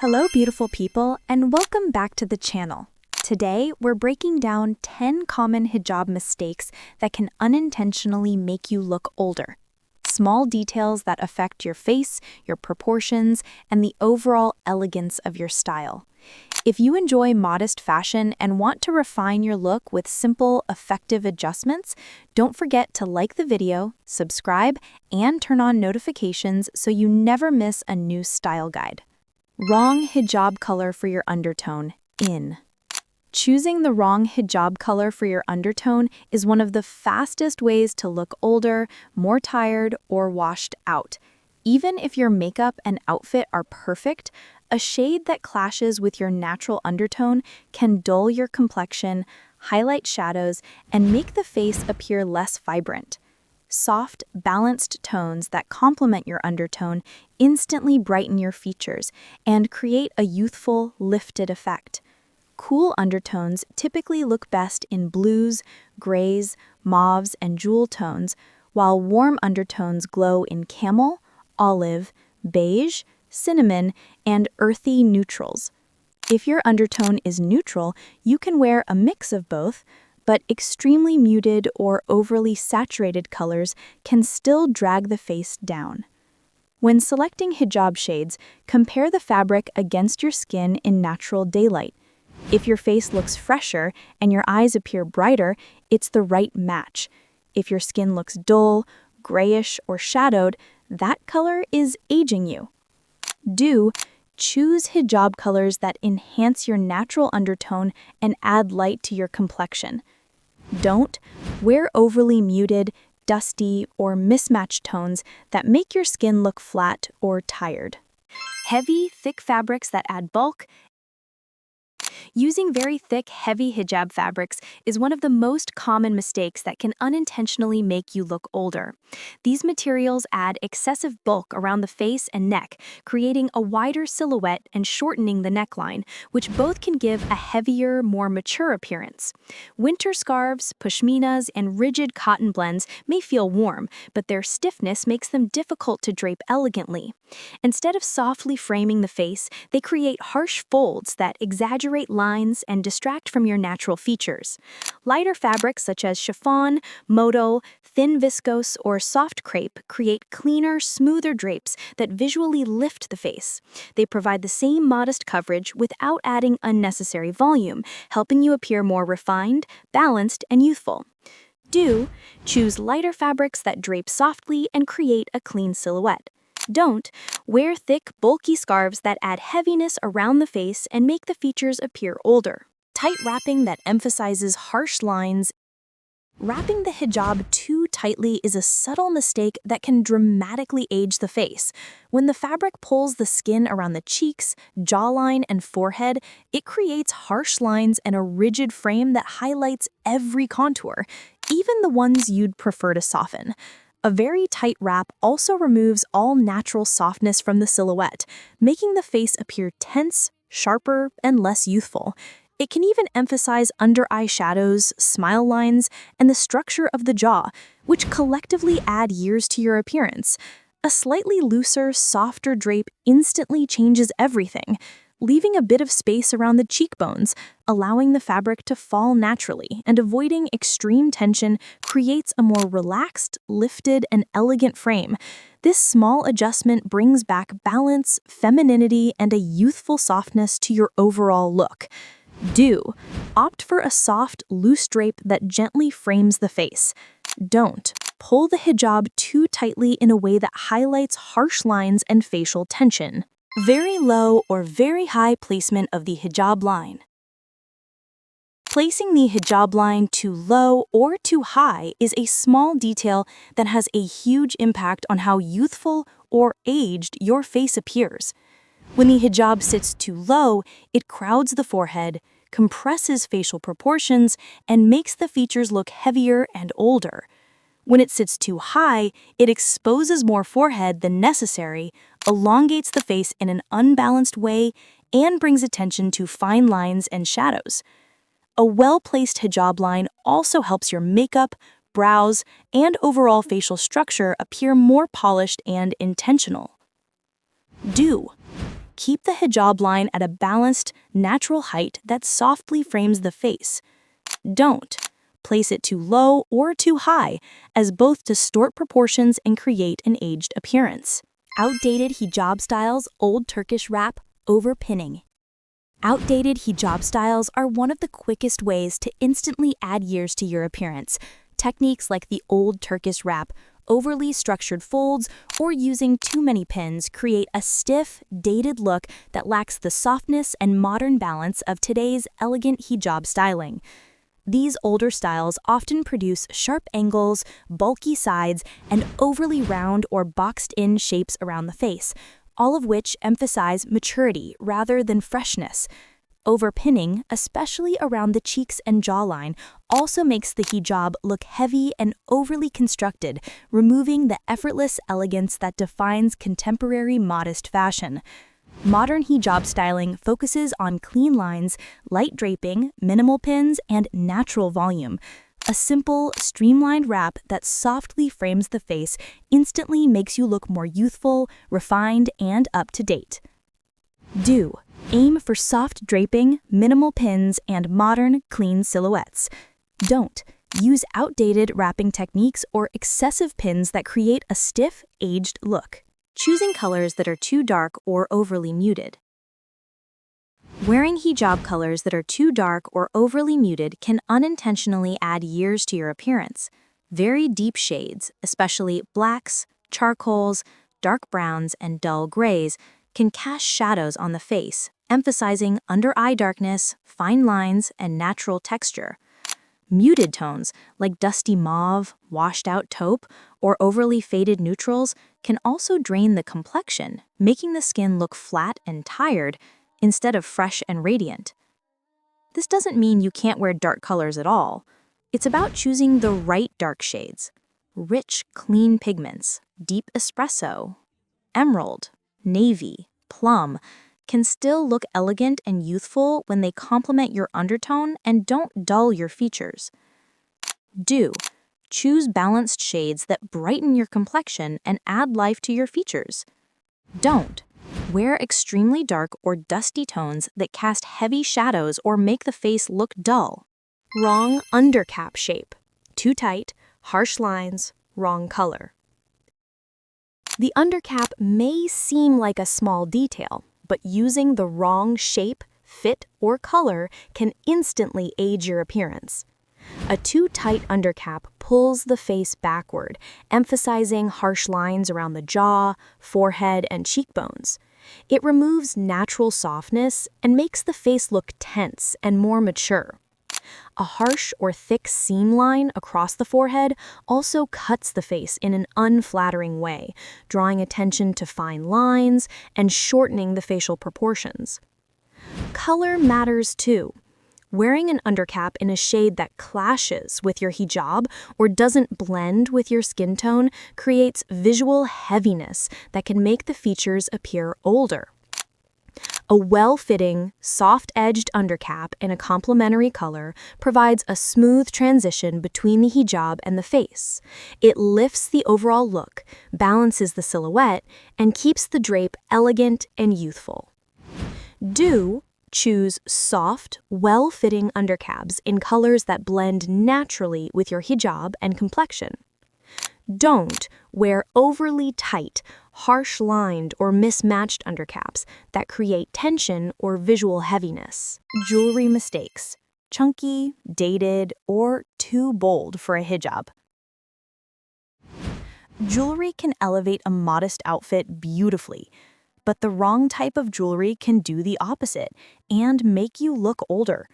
Hello beautiful people and welcome back to the channel. Today we're breaking down 10 common hijab mistakes that can unintentionally make you look older. Small details that affect your face, your proportions, and the overall elegance of your style. If you enjoy modest fashion and want to refine your look with simple, effective adjustments, don't forget to like the video, subscribe, and turn on notifications so you never miss a new style guide. Wrong hijab color for your undertone. Choosing the wrong hijab color for your undertone is one of the fastest ways to look older, more tired, or washed out. Even if your makeup and outfit are perfect, a shade that clashes with your natural undertone can dull your complexion, highlight shadows, and make the face appear less vibrant. Soft, balanced tones that complement your undertone instantly brighten your features and create a youthful, lifted effect. Cool undertones typically look best in blues, grays, mauves, and jewel tones, while warm undertones glow in camel, olive, beige, cinnamon, and earthy neutrals. If your undertone is neutral, you can wear a mix of both, but extremely muted or overly saturated colors can still drag the face down. When selecting hijab shades, compare the fabric against your skin in natural daylight. If your face looks fresher and your eyes appear brighter, it's the right match. If your skin looks dull, grayish, or shadowed, that color is aging you. Choose hijab colors that enhance your natural undertone and add light to your complexion. Don't wear overly muted, dusty, or mismatched tones that make your skin look flat or tired. Heavy, thick fabrics that add bulk. Using very thick, heavy hijab fabrics is one of the most common mistakes that can unintentionally make you look older. These materials add excessive bulk around the face and neck, creating a wider silhouette and shortening the neckline, which both can give a heavier, more mature appearance. Winter scarves, pashminas, and rigid cotton blends may feel warm, but their stiffness makes them difficult to drape elegantly. Instead of softly framing the face, they create harsh folds that exaggerate lines and distract from your natural features. Lighter fabrics such as chiffon, modal, thin viscose, or soft crepe create cleaner, smoother drapes that visually lift the face. They provide the same modest coverage without adding unnecessary volume, helping you appear more refined, balanced, and youthful. Choose lighter fabrics that drape softly and create a clean silhouette. Don't wear thick, bulky scarves that add heaviness around the face and make the features appear older. Tight wrapping that emphasizes harsh lines. Wrapping the hijab too tightly is a subtle mistake that can dramatically age the face. When the fabric pulls the skin around the cheeks, jawline, and forehead, it creates harsh lines and a rigid frame that highlights every contour, even the ones you'd prefer to soften. A very tight wrap also removes all natural softness from the silhouette, making the face appear tense, sharper, and less youthful. It can even emphasize under-eye shadows, smile lines, and the structure of the jaw, which collectively add years to your appearance. A slightly looser, softer drape instantly changes everything, leaving a bit of space around the cheekbones, allowing the fabric to fall naturally, and avoiding extreme tension creates a more relaxed, lifted, and elegant frame. This small adjustment brings back balance, femininity, and a youthful softness to your overall look. Opt for a soft, loose drape that gently frames the face. Don't pull the hijab too tightly in a way that highlights harsh lines and facial tension. Very low or very high placement of the hijab line. Placing the hijab line too low or too high is a small detail that has a huge impact on how youthful or aged your face appears. When the hijab sits too low, it crowds the forehead, compresses facial proportions, and makes the features look heavier and older. When it sits too high, it exposes more forehead than necessary, elongates the face in an unbalanced way, and brings attention to fine lines and shadows. A well-placed hijab line also helps your makeup, brows, and overall facial structure appear more polished and intentional. Keep the hijab line at a balanced, natural height that softly frames the face. Don't place it too low or too high, as both distort proportions and create an aged appearance. Outdated hijab styles, Old Turkish wrap, over-pinning. Outdated hijab styles are one of the quickest ways to instantly add years to your appearance. Techniques like the Old Turkish wrap, overly structured folds, or using too many pins create a stiff, dated look that lacks the softness and modern balance of today's elegant hijab styling. These older styles often produce sharp angles, bulky sides, and overly round or boxed-in shapes around the face, all of which emphasize maturity rather than freshness. Overpinning, especially around the cheeks and jawline, also makes the hijab look heavy and overly constructed, removing the effortless elegance that defines contemporary modest fashion. Modern hijab styling focuses on clean lines, light draping, minimal pins, and natural volume. A simple, streamlined wrap that softly frames the face instantly makes you look more youthful, refined, and up-to-date. Do aim for soft draping, minimal pins, and modern, clean silhouettes. Don't use outdated wrapping techniques or excessive pins that create a stiff, aged look. Choosing colors that are too dark or overly muted. Wearing hijab colors that are too dark or overly muted can unintentionally add years to your appearance. Very deep shades, especially blacks, charcoals, dark browns, and dull grays, can cast shadows on the face, emphasizing under-eye darkness, fine lines, and natural texture. Muted tones, like dusty mauve, washed-out taupe, or overly faded neutrals, can also drain the complexion, making the skin look flat and tired instead of fresh and radiant. This doesn't mean you can't wear dark colors at all. It's about choosing the right dark shades. Rich, clean pigments, deep espresso, emerald, navy, plum, can still look elegant and youthful when they complement your undertone and don't dull your features. Do choose balanced shades that brighten your complexion and add life to your features. Don't wear extremely dark or dusty tones that cast heavy shadows or make the face look dull. Wrong undercap shape. Too tight, harsh lines, wrong color. The undercap may seem like a small detail, but using the wrong shape, fit, or color can instantly age your appearance. A too tight undercap pulls the face backward, emphasizing harsh lines around the jaw, forehead, and cheekbones. It removes natural softness and makes the face look tense and more mature. A harsh or thick seam line across the forehead also cuts the face in an unflattering way, drawing attention to fine lines and shortening the facial proportions. Color matters too. Wearing an undercap in a shade that clashes with your hijab or doesn't blend with your skin tone creates visual heaviness that can make the features appear older. A well-fitting, soft-edged undercap in a complementary color provides a smooth transition between the hijab and the face. It lifts the overall look, balances the silhouette, and keeps the drape elegant and youthful. Do choose soft, well-fitting undercaps in colors that blend naturally with your hijab and complexion. Don't wear overly tight, harsh-lined, or mismatched undercaps that create tension or visual heaviness. Jewelry mistakes. Chunky, dated, or too bold for a hijab. Jewelry can elevate a modest outfit beautifully, but the wrong type of jewelry can do the opposite and make you look older.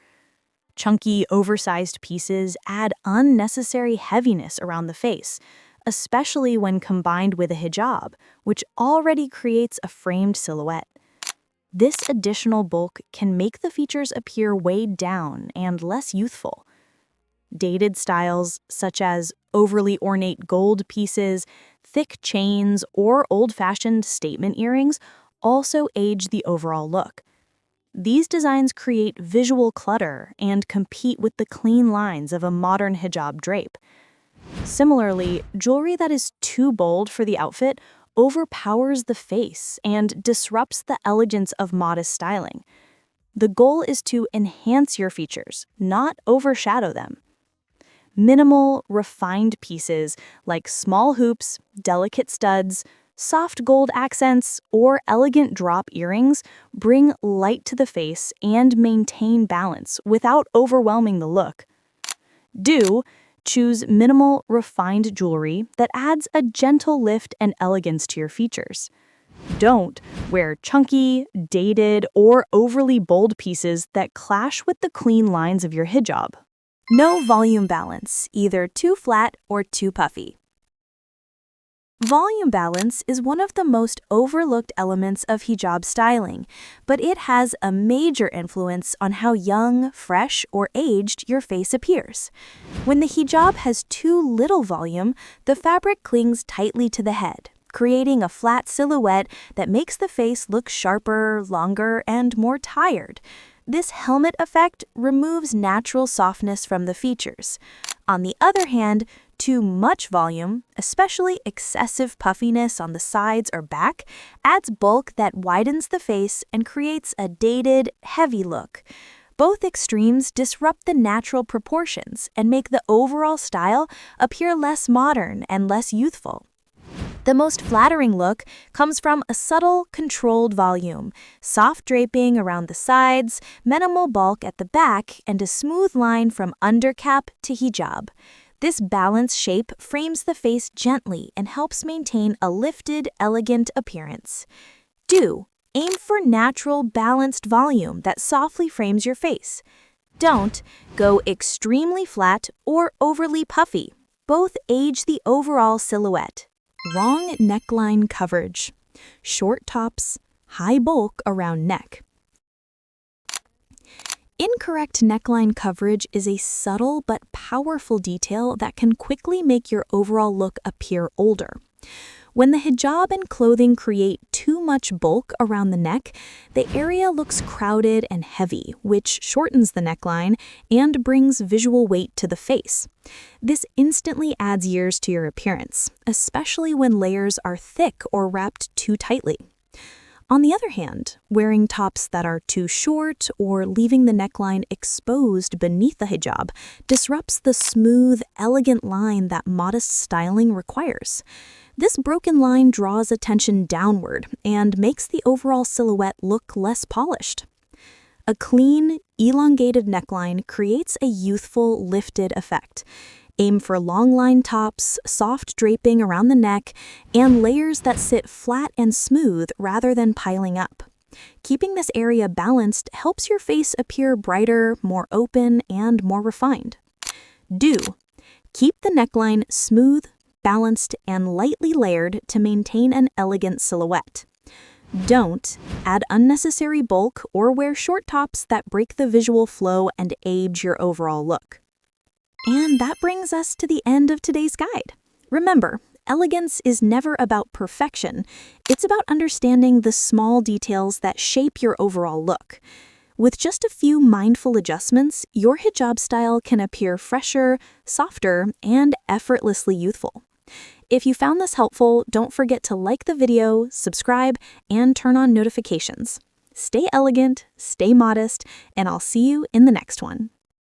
Chunky, oversized pieces add unnecessary heaviness around the face, especially when combined with a hijab, which already creates a framed silhouette. This additional bulk can make the features appear weighed down and less youthful. Dated styles, such as overly ornate gold pieces, thick chains, or old-fashioned statement earrings, also age the overall look. These designs create visual clutter and compete with the clean lines of a modern hijab drape. Similarly, jewelry that is too bold for the outfit overpowers the face and disrupts the elegance of modest styling. The goal is to enhance your features, not overshadow them. Minimal, refined pieces like small hoops, delicate studs, soft gold accents, or elegant drop earrings bring light to the face and maintain balance without overwhelming the look. Choose minimal, refined jewelry that adds a gentle lift and elegance to your features. Don't wear chunky, dated, or overly bold pieces that clash with the clean lines of your hijab. No volume balance, either too flat or too puffy. Volume balance is one of the most overlooked elements of hijab styling, but it has a major influence on how young, fresh, or aged your face appears. When the hijab has too little volume, the fabric clings tightly to the head, creating a flat silhouette that makes the face look sharper, longer, and more tired. This helmet effect removes natural softness from the features. On the other hand, too much volume, especially excessive puffiness on the sides or back, adds bulk that widens the face and creates a dated, heavy look. Both extremes disrupt the natural proportions and make the overall style appear less modern and less youthful. The most flattering look comes from a subtle, controlled volume, soft draping around the sides, minimal bulk at the back, and a smooth line from undercap to hijab. This balanced shape frames the face gently and helps maintain a lifted, elegant appearance. Aim for natural, balanced volume that softly frames your face. Don't go extremely flat or overly puffy. Both age the overall silhouette. Wrong neckline coverage. Short tops, high bulk around neck. Incorrect neckline coverage is a subtle but powerful detail that can quickly make your overall look appear older. When the hijab and clothing create too much bulk around the neck, the area looks crowded and heavy, which shortens the neckline and brings visual weight to the face. This instantly adds years to your appearance, especially when layers are thick or wrapped too tightly. On the other hand, wearing tops that are too short or leaving the neckline exposed beneath the hijab disrupts the smooth, elegant line that modest styling requires. This broken line draws attention downward and makes the overall silhouette look less polished. A clean, elongated neckline creates a youthful, lifted effect. Aim for long line tops, soft draping around the neck, and layers that sit flat and smooth rather than piling up. Keeping this area balanced helps your face appear brighter, more open, and more refined. Keep the neckline smooth, balanced, and lightly layered to maintain an elegant silhouette. Don't add unnecessary bulk or wear short tops that break the visual flow and age your overall look. And that brings us to the end of today's guide. Remember, elegance is never about perfection. It's about understanding the small details that shape your overall look. With just a few mindful adjustments, your hijab style can appear fresher, softer, and effortlessly youthful. If you found this helpful, don't forget to like the video, subscribe, and turn on notifications. Stay elegant, stay modest, and I'll see you in the next one.